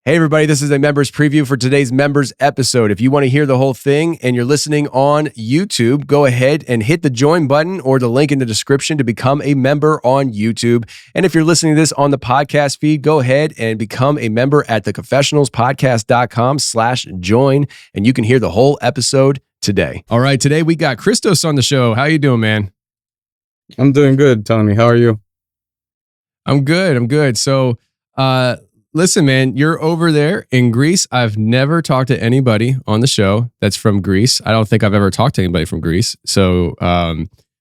Hey everybody, this is a members preview for today's members episode. If you want to hear the whole thing and you're listening on YouTube, go ahead and hit the join button or the link in the description to become a member on YouTube. And if you're listening to this on the podcast feed, go ahead and become a member at theconfessionalspodcast.com/join, and you can hear the whole episode today. All right, today we got Christos on the show. How you doing, man? I'm doing good, Tony. How are you? I'm good. So, listen, man, you're over there in Greece. I've never talked to anybody on the show that's from Greece. I don't think I've ever talked to anybody from Greece. So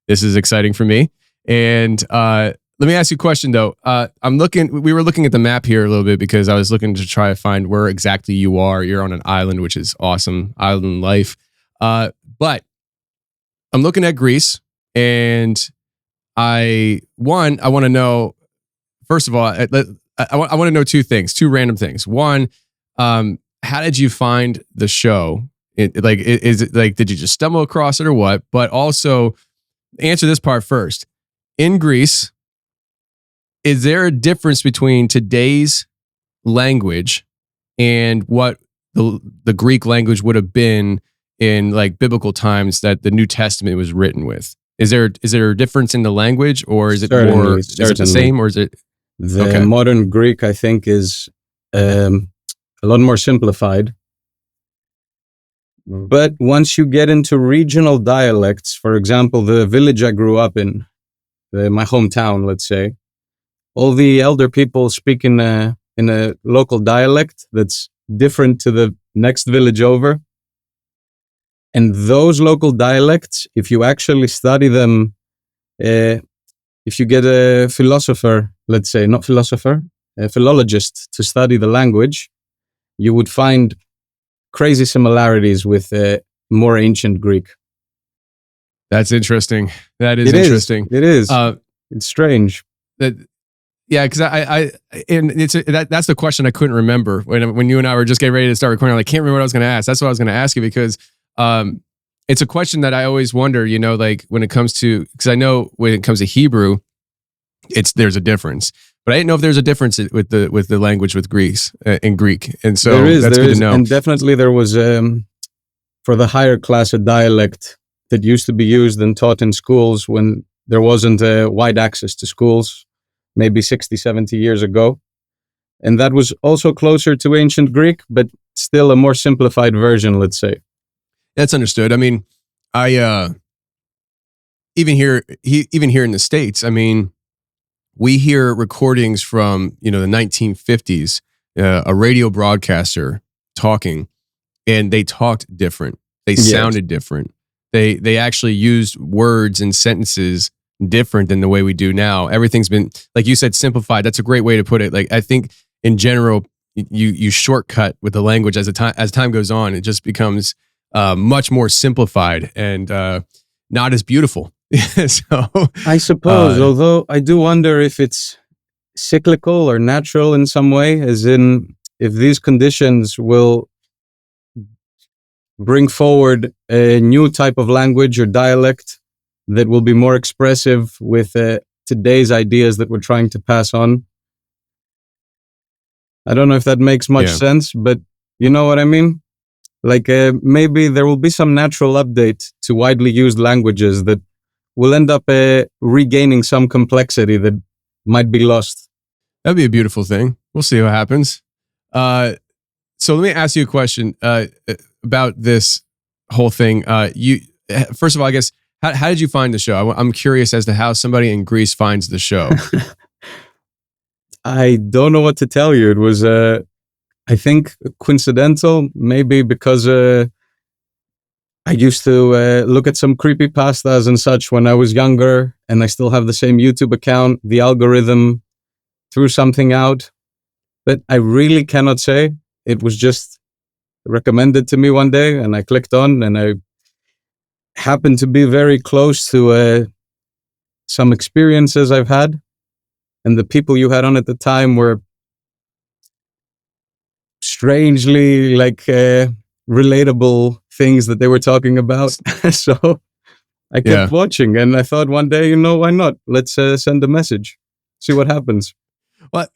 this is exciting for me. And let me ask you a question, though. We were looking at the map here a little bit because I was looking to try to find where exactly you are. You're on an island, which is awesome, island life. But I'm looking at Greece, and I want to know, first of all, I want to know two random things. One, how did you find the show? Is it like, did you just stumble across it or what? But also, answer this part first. In Greece, is there a difference between today's language and what the Greek language would have been in like biblical times that the New Testament was written with? Is there a difference in the language, or is it more? Is it the same, or is it? The modern Greek, I think, is a lot more simplified. But once you get into regional dialects, for example, the village I grew up in, my hometown, let's say, all the elder people speak in a local dialect that's different to the next village over. And those local dialects, if you actually study them, if you get a philosopher, let's say, not philosopher, a philologist to study the language, you would find crazy similarities with more ancient Greek. That's interesting. That is interesting. It is. It's strange. Yeah, because that's the question I couldn't remember when you and I were just getting ready to start recording. I can't remember what I was going to ask. That's what I was going to ask you because it's a question that I always wonder. You know, like when it comes to, because I know when it comes to Hebrew, there's a difference, but I didn't know if there's a difference with the language with Greece in Greek, and so that's good to know. And definitely there was for the higher class a dialect that used to be used and taught in schools when there wasn't wide access to schools, maybe 60, 70 years ago, and that was also closer to ancient Greek, but still a more simplified version, let's say. That's understood. I mean, even here in the States, I mean, we hear recordings from, the 1950s, a radio broadcaster talking, and they talked different. They sounded different. They actually used words and sentences different than the way we do now. Everything's been, like you said, simplified. That's a great way to put it. Like, I think in general, you shortcut with the language as time goes on. It just becomes much more simplified and not as beautiful. So I suppose, although I do wonder if it's cyclical or natural in some way, as in if these conditions will bring forward a new type of language or dialect that will be more expressive with today's ideas that we're trying to pass on. I don't know if that makes much sense, but you know what I mean? Like maybe there will be some natural update to widely used languages that will end up regaining some complexity that might be lost. That'd be a beautiful thing. We'll see what happens. So let me ask you a question about this whole thing. First of all, I guess, how did you find the show? I'm curious as to how somebody in Greece finds the show. I don't know what to tell you. It was, I think, coincidental, maybe because I used to look at some creepypastas and such when I was younger, and I still have the same YouTube account. The algorithm threw something out, but I really cannot say. It was just recommended to me one day, and I clicked on, and I happened to be very close to some experiences I've had, and the people you had on at the time were strangely like relatable things that they were talking about. So I kept watching, and I thought one day, why not? Let's send a message, see what happens. Well,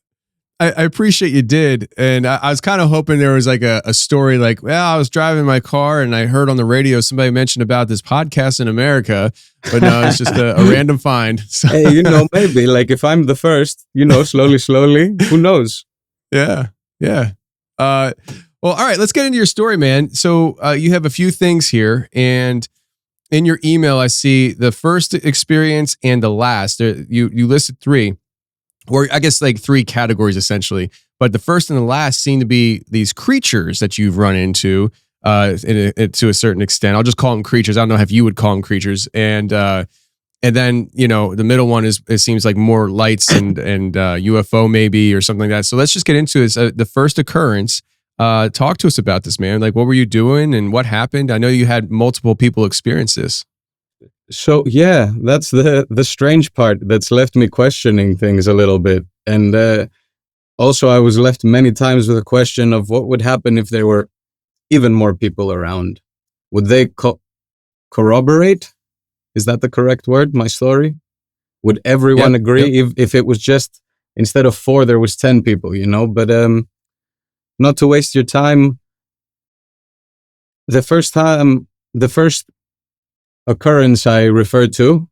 I appreciate you did. And I was kind of hoping there was like a story like, well, I was driving my car and I heard on the radio somebody mentioned about this podcast in America. But no, it's just a random find. So, Hey, maybe like if I'm the first, slowly, who knows? yeah. Yeah. Well, all right, let's get into your story, man. So you have a few things here. And in your email, I see the first experience and the last. You listed three, or I guess like three categories essentially. But the first and the last seem to be these creatures that you've run into to a certain extent. I'll just call them creatures. I don't know if you would call them creatures. And then the middle one it seems like more lights and UFO maybe or something like that. So let's just get into this. The first occurrence. Talk to us about this, man. Like, what were you doing and what happened? I know you had multiple people experience this. So yeah, that's the strange part that's left me questioning things a little bit. And also I was left many times with a question of what would happen if there were even more people around. Would they corroborate? Is that the correct word? My story? Would everyone agree if it was just, instead of 4, there was 10 people, But not to waste your time, the first occurrence I referred to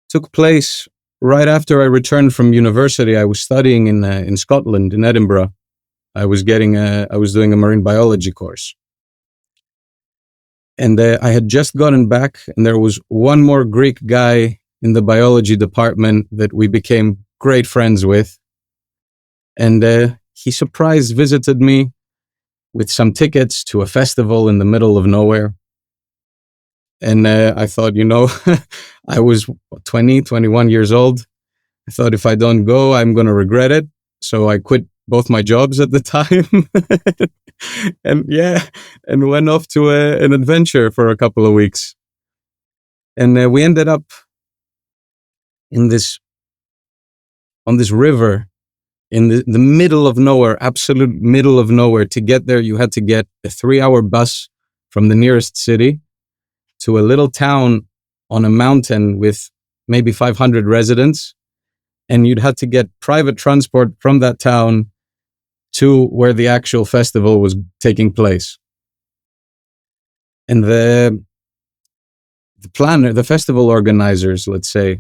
took place right after I returned from university. I was studying in Scotland, in Edinburgh. I was doing a marine biology course. And I had just gotten back, and there was one more Greek guy in the biology department that we became great friends with. And he surprise visited me with some tickets to a festival in the middle of nowhere. And I thought, I was 20, 21 years old. I thought if I don't go, I'm going to regret it. So I quit both my jobs at the time. and went off to an adventure for a couple of weeks. And we ended up on this river in the middle of nowhere, absolute middle of nowhere. To get there, you had to get a 3-hour bus from the nearest city to a little town on a mountain with maybe 500 residents. And you'd had to get private transport from that town to where the actual festival was taking place. And the planner, the festival organizers, let's say,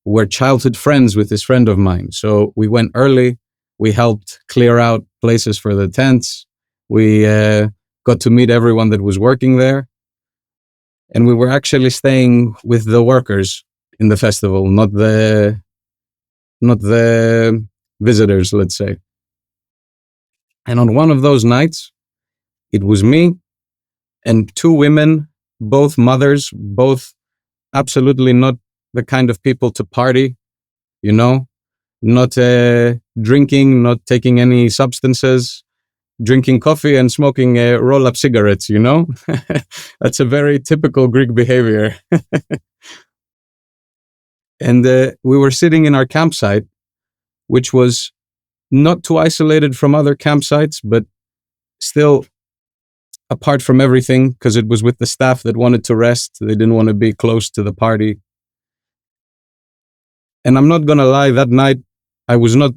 were childhood friends with this friend of mine. So we went early. We helped clear out places for the tents. We got to meet everyone that was working there. And we were actually staying with the workers in the festival, not the visitors, let's say. And on one of those nights, it was me and 2 women, both mothers, both absolutely not the kind of people to party, not drinking, not taking any substances, drinking coffee and smoking roll-up cigarettes, That's a very typical Greek behavior. And we were sitting in our campsite, which was not too isolated from other campsites, but still apart from everything, because it was with the staff that wanted to rest. They didn't want to be close to the party. And I'm not going to lie, that night, I was not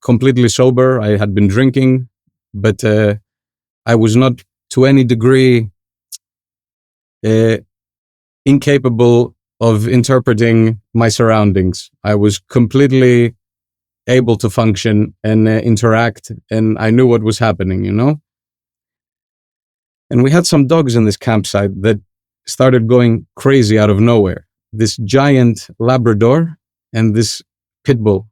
completely sober. I had been drinking, but I was not to any degree incapable of interpreting my surroundings. I was completely able to function and interact, and I knew what was happening, And we had some dogs in this campsite that started going crazy out of nowhere. This giant Labrador and this pit bull.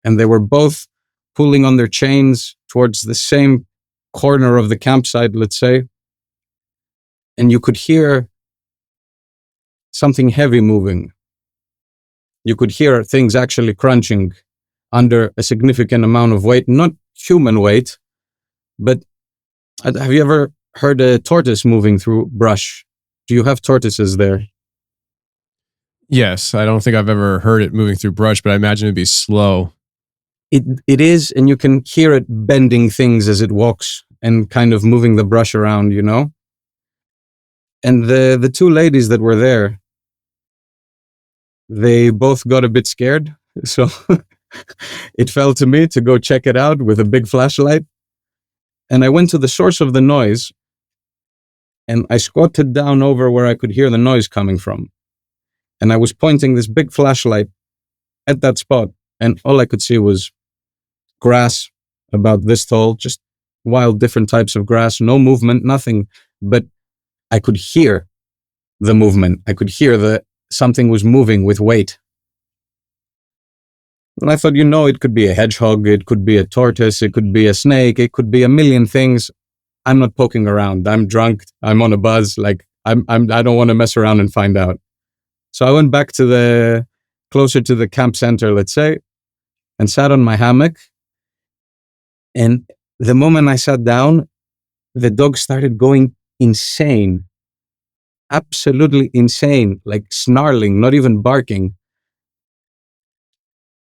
And they were both pulling on their chains towards the same corner of the campsite, let's say. And you could hear something heavy moving. You could hear things actually crunching under a significant amount of weight, not human weight, but have you ever heard a tortoise moving through brush? Do you have tortoises there? Yes, I don't think I've ever heard it moving through brush, but I imagine it'd be slow. It is, and you can hear it bending things as it walks and kind of moving the brush around, And the 2 ladies that were there, they both got a bit scared. So it fell to me to go check it out with a big flashlight. And I went to the source of the noise, and I squatted down over where I could hear the noise coming from. And I was pointing this big flashlight at that spot, and all I could see was grass about this tall, just wild different types of grass, no movement, nothing. But I could hear the movement. I could hear that something was moving with weight. And I thought, it could be a hedgehog, it could be a tortoise, it could be a snake, it could be a million things. I'm not poking around. I'm drunk. I'm on a buzz. Like I don't want to mess around and find out. So I went back to closer to the camp center, let's say, and sat on my hammock. And the moment I sat down, the dog started going insane. Absolutely insane, like snarling, not even barking.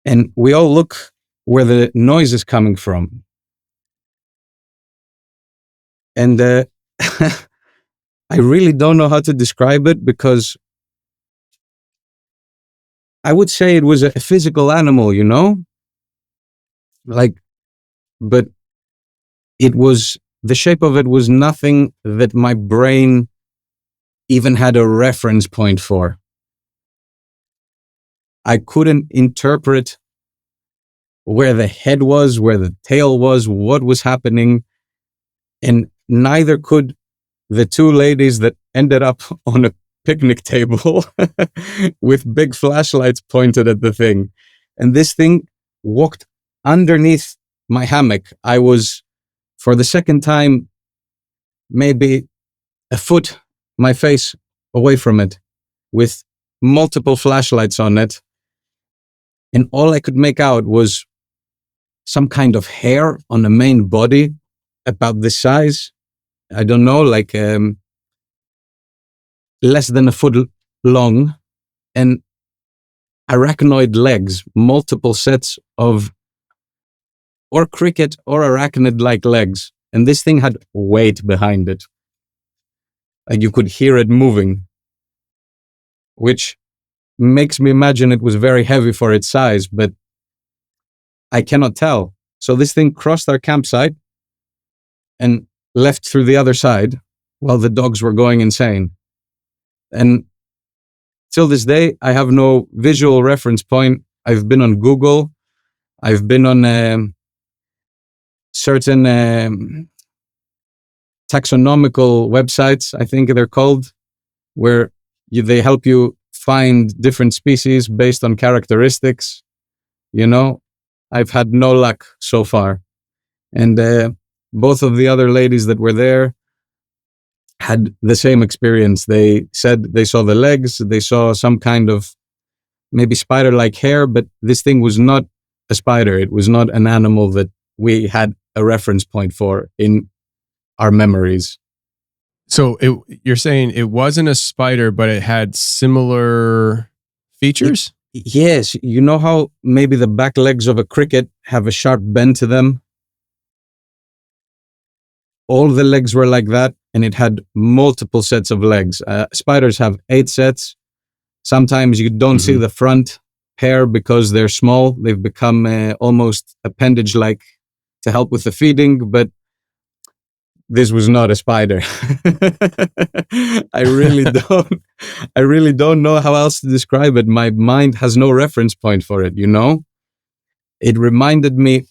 And we all look where the noise is coming from. And I really don't know how to describe it, because I would say it was a physical animal, like, but the shape of it was nothing that my brain even had a reference point for. I couldn't interpret where the head was, where the tail was, what was happening. And neither could the two ladies that ended up on a picnic table with big flashlights pointed at the thing. And this thing walked underneath my hammock. I was, for the second time, maybe a foot, my face away from it, with multiple flashlights on it. And all I could make out was some kind of hair on the main body, about this size. I don't know, like less than a foot long, and arachnoid legs, multiple sets of or cricket or arachnid-like legs. And this thing had weight behind it. Like you could hear it moving, which makes me imagine it was very heavy for its size, but I cannot tell. So this thing crossed our campsite and left through the other side while the dogs were going insane. And till this day, I have no visual reference point. I've been on Google. I've been on certain taxonomical websites, I think they're called, where they help you find different species based on characteristics. I've had no luck so far. And both of the other ladies that were there had the same experience. They said they saw the legs, they saw some kind of maybe spider-like hair, but this thing was not a spider. It was not an animal that we had a reference point for in our memories. So you're saying it wasn't a spider, but it had similar features? Yes. You know how maybe the back legs of a cricket have a sharp bend to them? All the legs were like that, and it had multiple sets of legs. Spiders have 8 sets. Sometimes you don't see the front pair because they're small. They've become almost appendage-like to help with the feeding, but this was not a spider. I really don't know how else to describe it. My mind has no reference point for it, It reminded me,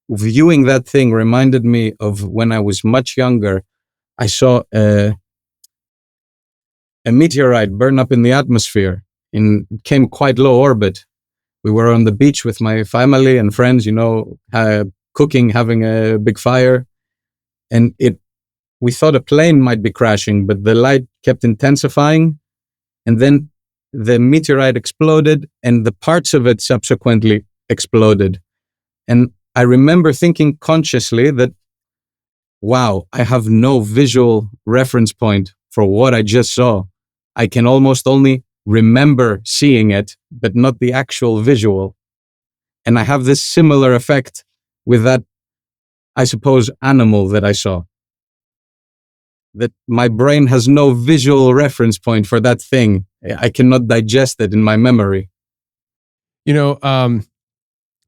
viewing that thing reminded me of when I was much younger. I saw a meteorite burn up in the atmosphere and came quite low orbit. We were on the beach with my family and friends, cooking, having a big fire. And we thought a plane might be crashing, but the light kept intensifying. And then the meteorite exploded and the parts of it subsequently exploded. And I remember thinking consciously that, wow, I have no visual reference point for what I just saw. I can almost only remember seeing it, but not the actual visual. And I have this similar effect with that, I suppose, animal that I saw. That my brain has no visual reference point for that thing. I cannot digest it in my memory.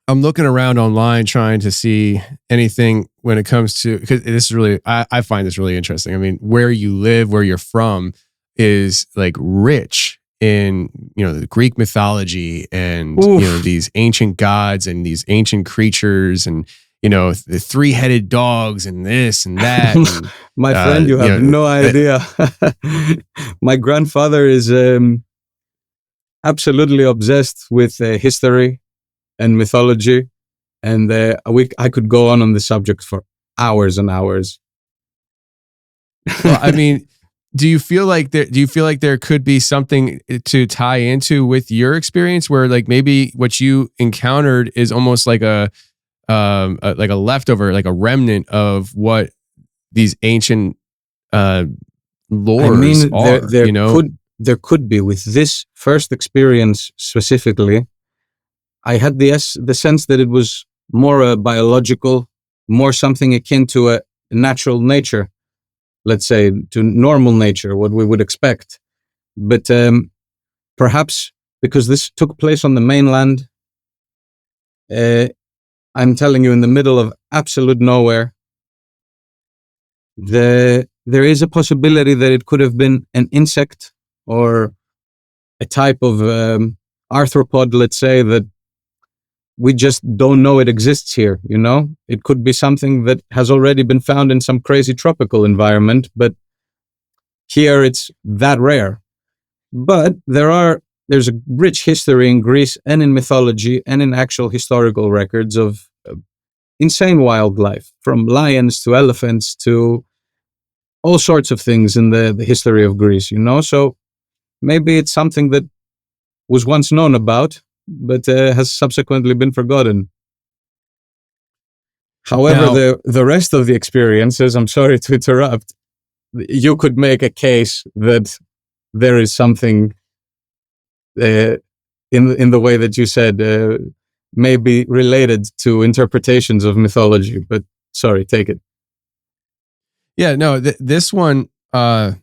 I'm looking around online trying to see anything when it comes to, because this is really, I find this really interesting. I mean, where you live, where you're from is like rich in, the Greek mythology and, Oof. these ancient gods and these ancient creatures and, the three-headed dogs and this and that. And, My friend, you have no idea. My grandfather is absolutely obsessed with history and mythology, and I could go on the subject for hours and hours. Well, I mean, do you feel like there could be something to tie into with your experience, where like maybe what you encountered is almost like a leftover, like a remnant of what these ancient lores are? There could be. With this first experience specifically, I had the sense that it was more biological, more something akin to a natural nature, let's say, to normal nature, what we would expect. But perhaps because this took place on the mainland, I'm telling you, in the middle of absolute nowhere, there is a possibility that it could have been an insect or a type of arthropod, let's say, that we just don't know it exists here, It could be something that has already been found in some crazy tropical environment, but here it's that rare. But there's a rich history in Greece and in mythology and in actual historical records of insane wildlife, from lions to elephants to all sorts of things in the history of Greece, So maybe it's something that was once known about, but has subsequently been forgotten. However, Now, the rest of the experiences, I'm sorry to interrupt, you could make a case that there is something in the way that you said, maybe related to interpretations of mythology. But sorry, take it. yeah, no, this one I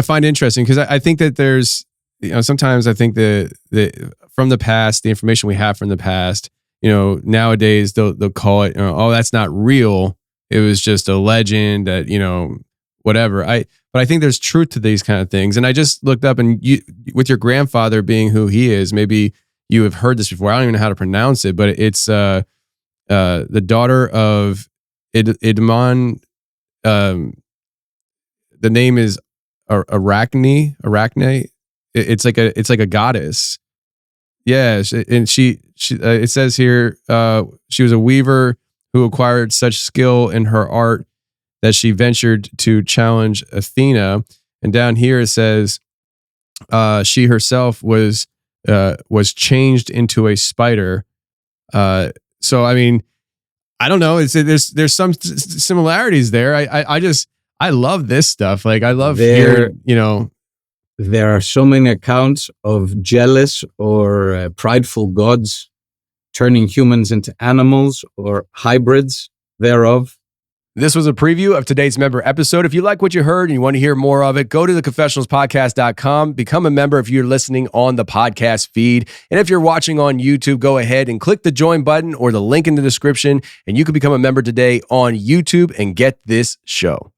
find interesting because I think that there's, sometimes I think the from the past, the information we have from the past, nowadays they'll call it, oh, that's not real. It was just a legend that, whatever. But I think there's truth to these kind of things. And I just looked up, and with your grandfather being who he is, maybe you have heard this before. I don't even know how to pronounce it, but it's the daughter of Idmon. The name is Arachne. It's like a goddess. Yeah, and she it says here she was a weaver who acquired such skill in her art that she ventured to challenge Athena. And down here it says she herself was changed into a spider. So I mean, I don't know. There's some similarities there. I love this stuff. Like I love hearing, There are so many accounts of jealous or prideful gods turning humans into animals or hybrids thereof. This was a preview of today's member episode. If you like what you heard and you want to hear more of it, go to theconfessionalspodcast.com. Become a member if you're listening on the podcast feed. And if you're watching on YouTube, go ahead and click the join button or the link in the description, and you can become a member today on YouTube and get this show.